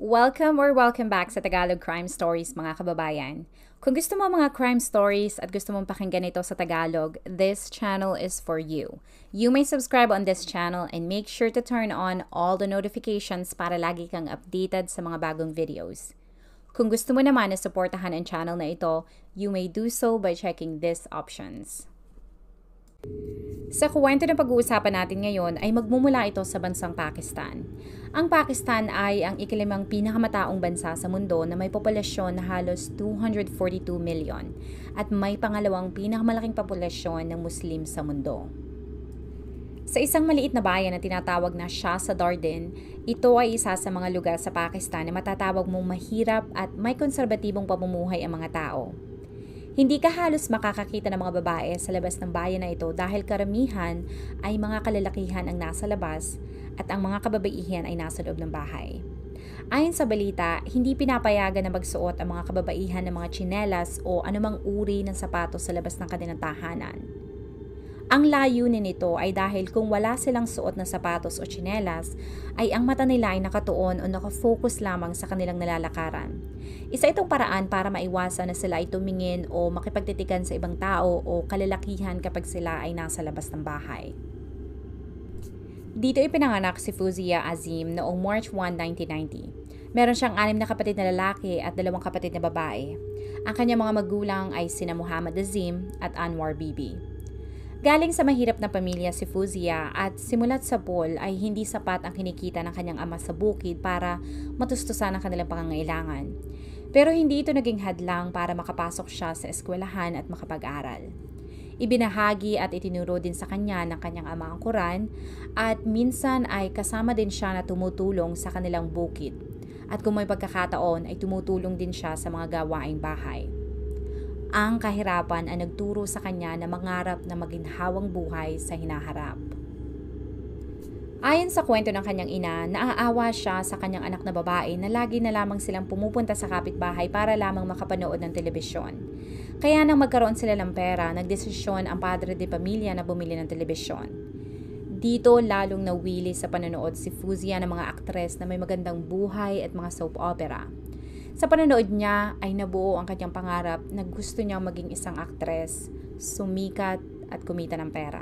Welcome back sa Tagalog Crime Stories mga kababayan. Kung gusto mo mga crime stories at gusto mong pakinggan ito sa Tagalog, this channel is for you. You may subscribe on this channel and make sure to turn on all the notifications para lagi kang updated sa mga bagong videos. Kung gusto mo naman na suportahan ang channel na ito, you may do so by checking these options. Sa kwento na pag-uusapan natin ngayon ay magmumula ito sa bansang Pakistan. Ang Pakistan ay ang ikalimang pinakamataong bansa sa mundo na may populasyon na halos 242 million at may pangalawang pinakamalaking populasyon ng Muslim sa mundo. Sa isang maliit na bayan na tinatawag na Shahzadardin, ito ay isa sa mga lugar sa Pakistan na matatawag mong mahirap at may konserbatibong pamumuhay ang mga tao. Hindi ka halos makakakita ng mga babae sa labas ng bayan na ito dahil karamihan ay mga kalalakihan ang nasa labas at ang mga kababaihan ay nasa loob ng bahay. Ayon sa balita, hindi pinapayagan na magsuot ang mga kababaihan ng mga tsinelas o anumang uri ng sapatos sa labas ng kanilang tahanan. Ang layunin nito ay dahil kung wala silang suot na sapatos o tsinelas, ay ang mata nila ay nakatuon o nakafocus lamang sa kanilang nalalakaran. Isa itong paraan para maiwasan na sila ay tumingin o makipagtitikan sa ibang tao o kalalakihan kapag sila ay nasa labas ng bahay. Dito ipinanganak si Fuzia Azim noong March 1, 1990. Meron siyang 6 na kapatid na lalaki at 2 kapatid na babae. Ang kanyang mga magulang ay sina Muhammad Azim at Anwar Bibi. Galing sa mahirap na pamilya si Fuzia at simulat sa pool ay hindi sapat ang kinikita ng kanyang ama sa bukid para matustusan ang kanilang pangangailangan. Pero hindi ito naging hadlang para makapasok siya sa eskwelahan at makapag-aral. Ibinahagi at itinuro din sa kanya ng kanyang ama ang Quran at minsan ay kasama din siya na tumutulong sa kanilang bukid. At kung may pagkakataon ay tumutulong din siya sa mga gawaing bahay. Ang kahirapan ay nagturo sa kanya na mangarap na maginhawang buhay sa hinaharap. Ayon sa kwento ng kanyang ina, naaawa siya sa kanyang anak na babae na lagi na lamang silang pumupunta sa kapitbahay para lamang makapanood ng telebisyon. Kaya nang magkaroon sila ng pera, nagdesisyon ang padre de pamilya na bumili ng telebisyon. Dito lalong nawili sa panonood si Fuzia ng mga aktres na may magandang buhay at mga soap opera. Sa panonood niya ay nabuo ang kanyang pangarap na gusto niyang maging isang aktres, sumikat at kumita ng pera.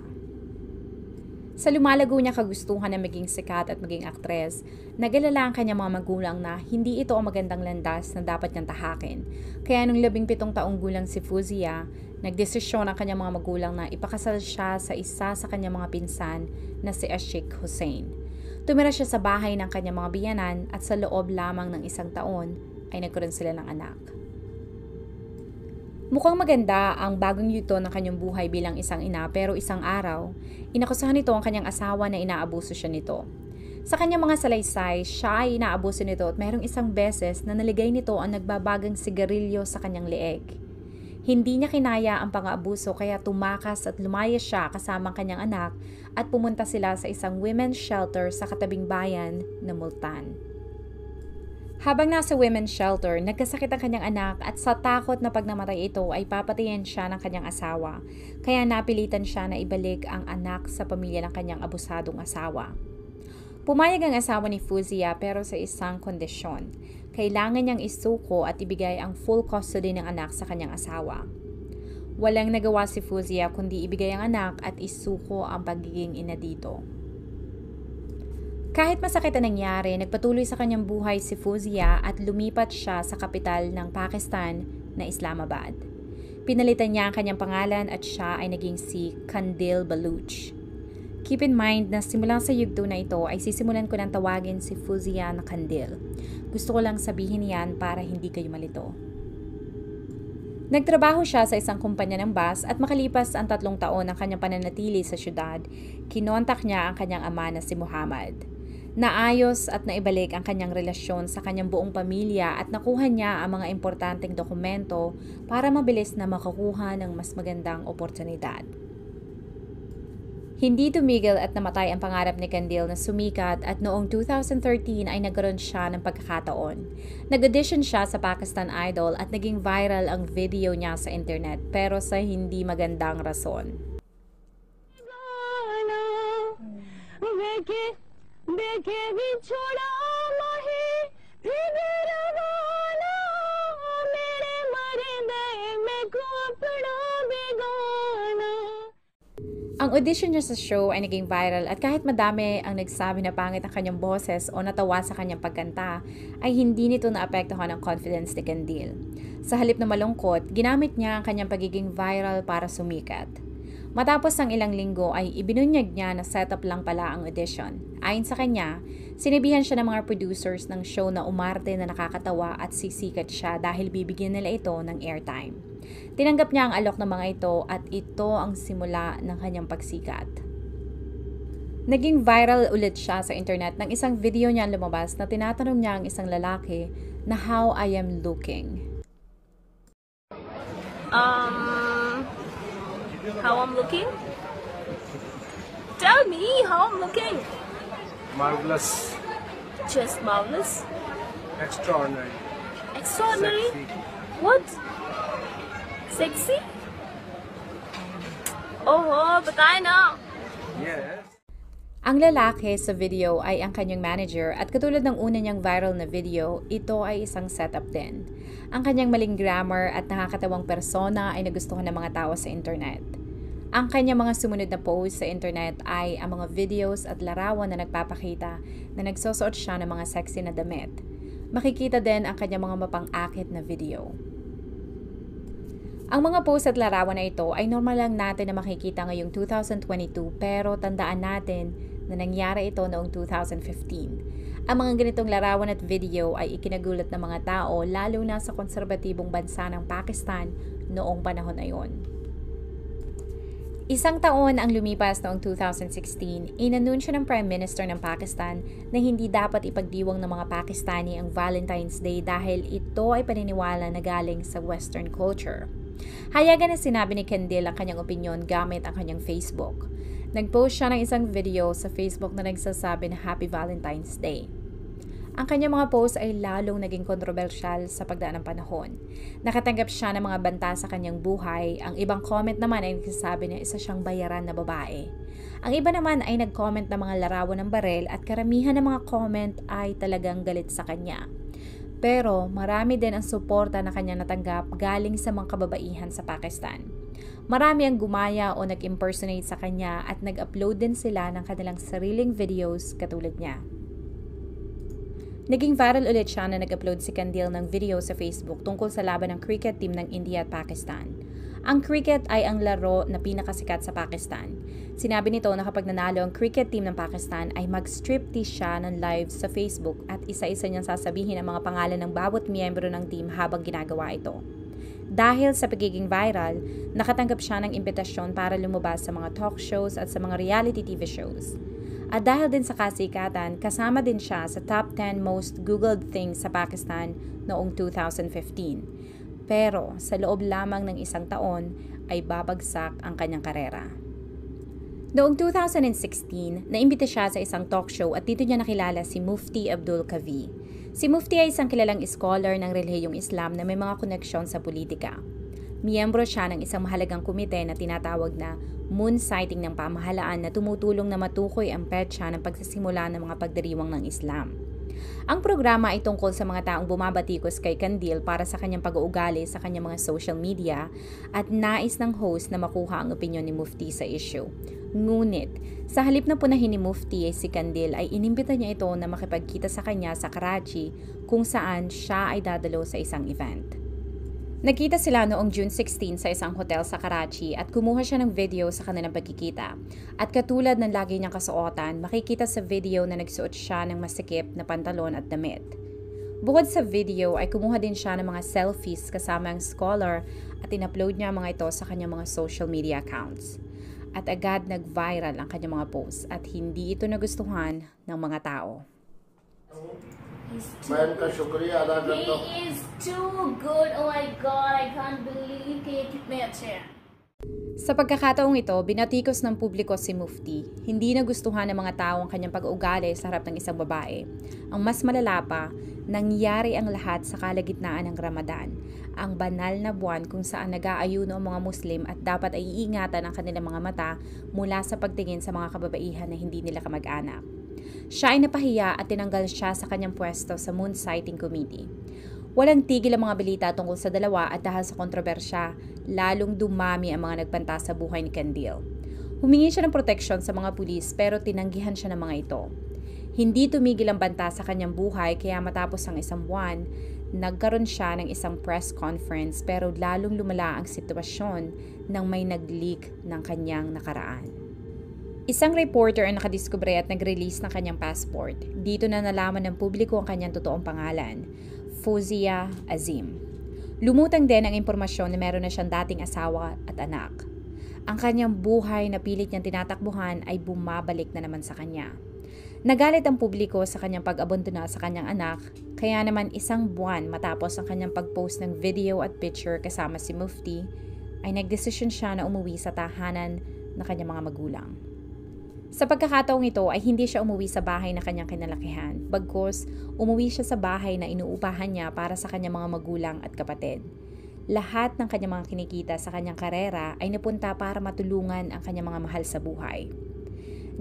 Sa lumalago niya kagustuhan na maging sikat at maging aktres, nag-alala ang kanyang mga magulang na hindi ito ang magandang landas na dapat niyang tahakin. Kaya nung 17 taong gulang si Fuzia, nagdesisyon ang kanyang mga magulang na ipakasal siya sa isa sa kanyang mga pinsan na si Ashik Hussain. Tumira siya sa bahay ng kanyang mga biyanan at sa loob lamang ng 1 taon, ay nagkaroon sila ng anak. Mukhang maganda ang bagong yuto ng kanyang buhay bilang isang ina pero isang araw, inakusahan nito ang kanyang asawa na inaabuso siya nito. Sa kanyang mga salaysay, siya ay inaabuso nito at mayroong isang beses na naligay nito ang nagbabagang sigarilyo sa kanyang leeg. Hindi niya kinaya ang pang-aabuso kaya tumakas at lumaya siya kasama ang kanyang anak at pumunta sila sa isang women's shelter sa katabing bayan na Multan. Habang nasa women's shelter, nagkasakit ang kanyang anak at sa takot na pag namatay ito ay papatayin siya ng kanyang asawa. Kaya napilitan siya na ibalik ang anak sa pamilya ng kanyang abusadong asawa. Pumayag ang asawa ni Fuzia pero sa isang kondisyon. Kailangan niyang isuko at ibigay ang full custody ng anak sa kanyang asawa. Walang nagawa si Fuzia kundi ibigay ang anak at isuko ang pagiging ina dito. Kahit masakit ang nangyari, nagpatuloy sa kanyang buhay si Fuzia at lumipat siya sa kapital ng Pakistan na Islamabad. Pinalitan niya ang kanyang pangalan at siya ay naging si Kandil Baluch. Keep in mind na simula sa yugto na ito ay sisimulan ko ng tawagin si Fuzia na Kandil. Gusto ko lang sabihin yan para hindi kayo malito. Nagtrabaho siya sa isang kumpanya ng bus at makalipas ang 3 taon ng kanyang pananatili sa syudad, kinontak niya ang kanyang ama na si Muhammad. Naayos at naibalik ang kanyang relasyon sa kanyang buong pamilya at nakuha niya ang mga importanteng dokumento para mabilis na makakuha ng mas magandang oportunidad. Hindi tumigil at namatay ang pangarap ni Kandil na sumikat at noong 2013 ay nagkaroon siya ng pagkakataon. Nag-audition siya sa Pakistan Idol at naging viral ang video niya sa internet pero sa hindi magandang rason. देखे भी छोड़ा माही फिर Ang audition niya sa show ay naging viral at kahit madami ang nagsabi na pangit ang kanyang boses o natawa sa kanyang pagkanta, ay hindi nito naapektuhan ang confidence ni Candil. Sa halip na malungkot, ginamit niya ang kanyang pagiging viral para sumikat. Matapos ang ilang linggo ay ibinunyag niya na setup lang pala ang audition. Ayon sa kanya, sinabihan siya ng mga producers ng show na umarte na nakakatawa at sisikat siya dahil bibigyan nila ito ng airtime. Tinanggap niya ang alok ng mga ito at ito ang simula ng kanyang pagsikat. Naging viral ulit siya sa internet nang isang video niya lumabas na tinatanong niya ang isang lalaki na how I am looking. How I'm looking? Tell me how I'm looking. Marvelous. Just marvelous. Extraordinary. Extraordinary. Sexy. What? Sexy? Oh, बताए ना. Yes. Ang lalaki sa video ay ang kanyang manager at katulad ng una niyang viral na video, ito ay isang setup din. Ang kanyang maling grammar at nakakatawang persona ay nagustuhan ng mga tao sa internet. Ang kanyang mga sumunod na post sa internet ay ang mga videos at larawan na nagpapakita na nagsusuot siya ng mga sexy na damit. Makikita din ang kanyang mga mapang-akit na video. Ang mga post at larawan na ito ay normal lang natin na makikita ngayong 2022 pero tandaan natin na nangyari ito noong 2015. Ang mga ganitong larawan at video ay ikinagulat ng mga tao lalo na sa konserbatibong bansa ng Pakistan noong panahon na yon. Isang taon ang lumipas noong 2016, inanunsyo ng Prime Minister ng Pakistan na hindi dapat ipagdiwang ng mga Pakistani ang Valentine's Day dahil ito ay paniniwala na galing sa Western culture. Hayagan na sinabi ni Candil ang kanyang opinyon gamit ang kanyang Facebook. Nag-post siya ng isang video sa Facebook na nagsasabi na Happy Valentine's Day. Ang kanyang mga post ay lalong naging kontrobersyal sa pagdaan ng panahon. Nakatanggap siya ng mga banta sa kanyang buhay. Ang ibang comment naman ay nagsasabi na isa siyang bayaran na babae. Ang iba naman ay nag-comment ng mga larawan ng barel at karamihan ng mga comment ay talagang galit sa kanya. Pero marami din ang suporta na kanya natanggap galing sa mga kababaihan sa Pakistan. Marami ang gumaya o nag-impersonate sa kanya at nag-upload din sila ng kanilang sariling videos katulad niya. Naging viral ulit siya na nag-upload si Candil ng video sa Facebook tungkol sa laban ng cricket team ng India at Pakistan. Ang cricket ay ang laro na pinakasikat sa Pakistan. Sinabi nito na kapag nanalo ang cricket team ng Pakistan ay mag-striptease siya ng live sa Facebook at isa-isa niyang sasabihin ang mga pangalan ng bawat miyembro ng team habang ginagawa ito. Dahil sa pagiging viral, nakatanggap siya ng imbitasyon para lumabas sa mga talk shows at sa mga reality TV shows. At dahil din sa kasikatan, kasama din siya sa top 10 most googled things sa Pakistan noong 2015. Pero sa loob lamang ng isang taon ay babagsak ang kanyang karera. Noong 2016, naimbita siya sa isang talk show at dito niya nakilala si Mufti Abdul Kavi. Si Mufti ay isang kilalang scholar ng relihiyong Islam na may mga koneksyon sa politika. Miyembro siya ng isang mahalagang komite na tinatawag na moon sighting ng pamahalaan na tumutulong na matukoy ang petsa ng pagsisimula ng mga pagdiriwang ng Islam. Ang programa ay tungkol sa mga taong bumabatikos kay Candil para sa kanyang pag-uugali sa kanyang mga social media at nais ng host na makuha ang opinyon ni Mufti sa issue. Ngunit, sa halip na punahin ni Mufti si Candil ay inimbita niya ito na makipagkita sa kanya sa Karachi kung saan siya ay dadalo sa isang event. Nagkita sila noong June 16 sa isang hotel sa Karachi at kumuha siya ng video sa kanilang pagkikita. At katulad ng lagi niyang kasuotan, makikita sa video na nagsuot siya ng masikip na pantalon at damit. Bukod sa video ay kumuha din siya ng mga selfies kasama ang scholar at in-upload niya mga ito sa kanyang mga social media accounts. At agad nag-viral ang kanyang mga posts at hindi ito nagustuhan ng mga tao. मैं इनका शुक्रिया अदा करता हूँ। He is too good. Oh my God, I can't believe कि ये कितने अच्छे हैं. Sa pagkakataong ito, binatikos ng publiko si Mufti. Hindi nagustuhan ng mga tao ang kanyang pag-uugali sa harap ng isang babae. Ang mas malala pa, nangyari ang lahat sa kalagitnaan ng Ramadan, ang banal na buwan kung saan nag-aayuno ang mga Muslim at dapat ay iingatan ang kanilang mga mata mula sa pagtingin sa mga kababaihan na hindi nila kamag-anak. Siya ay napahiya at tinanggal siya sa kanyang pwesto sa Moon Sighting Committee. Walang tigil ang mga balita tungkol sa dalawa at dahil sa kontrobersya, lalong dumami ang mga nagbanta sa buhay ni Candil. Humingi siya ng proteksyon sa mga pulis pero tinanggihan siya ng mga ito. Hindi tumigil ang banta sa kanyang buhay kaya matapos ang isang buwan, nagkaroon siya ng isang press conference pero lalong lumala ang sitwasyon nang may nag-leak ng kanyang nakaraan. Isang reporter ang nakadiskubre at nag-release ng kanyang passport. Dito na nalaman ng publiko ang kanyang totoong pangalan, Fawzia Azim. Lumutang din ang impormasyon na meron na siyang dating asawa at anak. Ang kanyang buhay na pilit niyang tinatakbuhan ay bumabalik na naman sa kanya. Nagalit ang publiko sa kanyang pag-abandona sa kanyang anak, kaya naman isang buwan matapos ang kanyang pag-post ng video at picture kasama si Mufti, ay nagdesisyon siya na umuwi sa tahanan ng kanyang mga magulang. Sa pagkakataong ito ay hindi siya umuwi sa bahay na kanyang kinalakihan, bagkus umuwi siya sa bahay na inuupahan niya para sa kanyang mga magulang at kapatid. Lahat ng kanyang mga kinikita sa kanyang karera ay napunta para matulungan ang kanyang mga mahal sa buhay.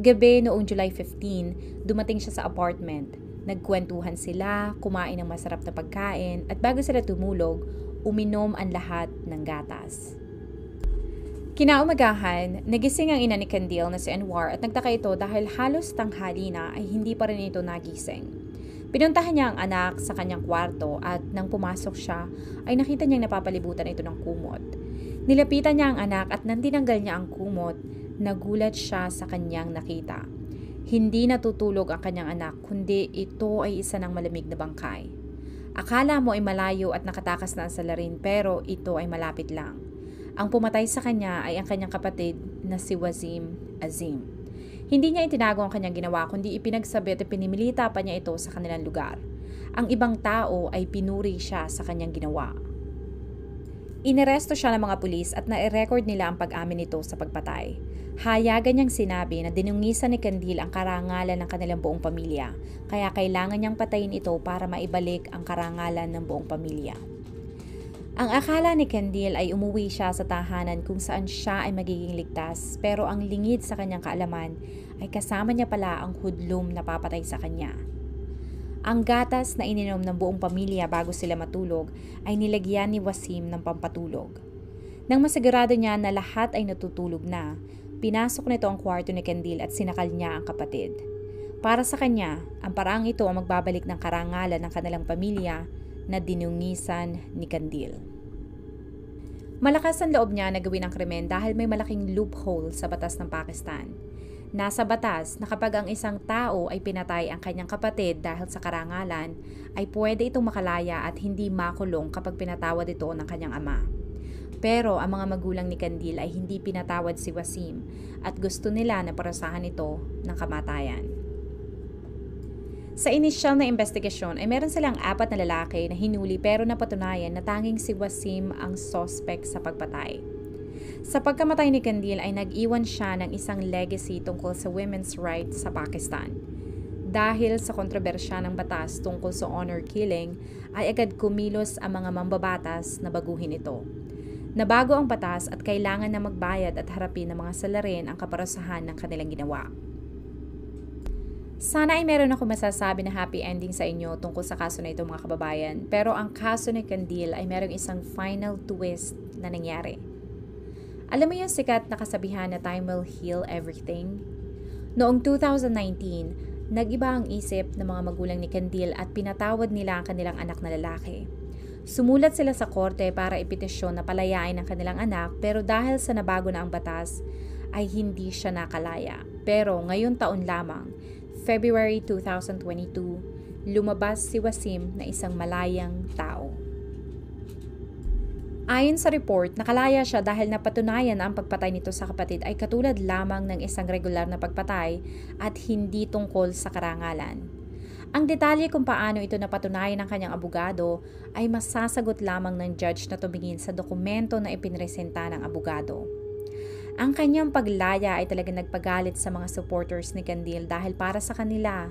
Gabi noong July 15, dumating siya sa apartment. Nagkwentuhan sila, kumain ng masarap na pagkain, at bago sila tumulog, uminom ang lahat ng gatas. Kinaumagahan, nagising ang ina ni Candil na si Anwar at nagtaka ito dahil halos tanghali na ay hindi pa rin ito nagising. Pinuntahan niya ang anak sa kanyang kwarto at nang pumasok siya ay nakita niyang napapalibutan ito ng kumot. Nilapitan niya ang anak at nang tinanggal niya ang kumot, nagulat siya sa kanyang nakita. Hindi natutulog ang kanyang anak kundi ito ay isa ng malamig na bangkay. Akala mo ay malayo at nakatakas na ang salarin pero ito ay malapit lang. Ang pumatay sa kanya ay ang kanyang kapatid na si Wazim Azim. Hindi niya itinago ang kanyang ginawa kundi ipinagsabi at pinimilita pa niya ito sa kanilang lugar. Ang ibang tao ay pinuri siya sa kanyang ginawa. Ineresto siya ng mga pulis at nai-record nila ang pag-amin nito sa pagpatay. Hayagan niyang sinabi na dinungisan ni Candil ang karangalan ng kanilang buong pamilya, kaya kailangan niyang patayin ito para maibalik ang karangalan ng buong pamilya. Ang akala ni Candil ay umuwi siya sa tahanan kung saan siya ay magiging ligtas, pero ang lingid sa kanyang kaalaman ay kasama niya pala ang hoodlum na papatay sa kanya. Ang gatas na ininom ng buong pamilya bago sila matulog ay nilagyan ni Wasim ng pampatulog. Nang masigurado niya na lahat ay natutulog na, pinasok nito ang kwarto ni Candil at sinakal niya ang kapatid. Para sa kanya, ang paraang ito ang magbabalik ng karangalan ng kanilang pamilya na dinungisan ni Candil. Malakas ang loob niya na gawin ang krimen dahil may malaking loophole sa batas ng Pakistan. Nasa batas na kapag ang isang tao ay pinatay ang kanyang kapatid dahil sa karangalan, ay pwede itong makalaya at hindi makulong kapag pinatawad ito ng kanyang ama. Pero ang mga magulang ni Candil ay hindi pinatawad si Wasim at gusto nila na parusahan ito ng kamatayan. Sa inisyal na investigasyon ay meron silang 4 na lalaki na hinuli pero napatunayan na tanging si Wasim ang suspect sa pagpatay. Sa pagkamatay ni Candil ay nag-iwan siya ng isang legacy tungkol sa women's rights sa Pakistan. Dahil sa kontrobersya ng batas tungkol sa honor killing, ay agad kumilos ang mga mambabatas na baguhin ito. Nabago ang batas at kailangan na magbayad at harapin ng mga salarin ang kaparusahan ng kanilang ginawa. Sana ay meron ako masasabi na happy ending sa inyo tungkol sa kaso na ito mga kababayan, pero ang kaso ni Candil ay merong isang final twist na nangyari. Alam mo yung sikat na kasabihan na time will heal everything? Noong 2019, nag-iba ang isip ng mga magulang ni Candil at pinatawad nila ang kanilang anak na lalaki. Sumulat sila sa korte para ipetisyon na palayain ang kanilang anak pero dahil sa nabago na ang batas, ay hindi siya nakalaya. Pero ngayon taon lamang, February 2022, lumabas si Wasim na isang malayang tao. Ayon sa report, nakalaya siya dahil napatunayan na ang pagpatay nito sa kapatid ay katulad lamang ng isang regular na pagpatay at hindi tungkol sa karangalan. Ang detalye kung paano ito napatunayan ng kanyang abogado ay masasagot lamang ng judge na tumingin sa dokumento na ipinresenta ng abogado. Ang kanyang paglaya ay talagang nagpagalit sa mga supporters ni Candil dahil para sa kanila,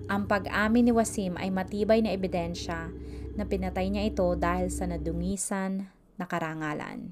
ang pag-amin ni Wasim ay matibay na ebidensya na pinatay niya ito dahil sa nadungisan na karangalan.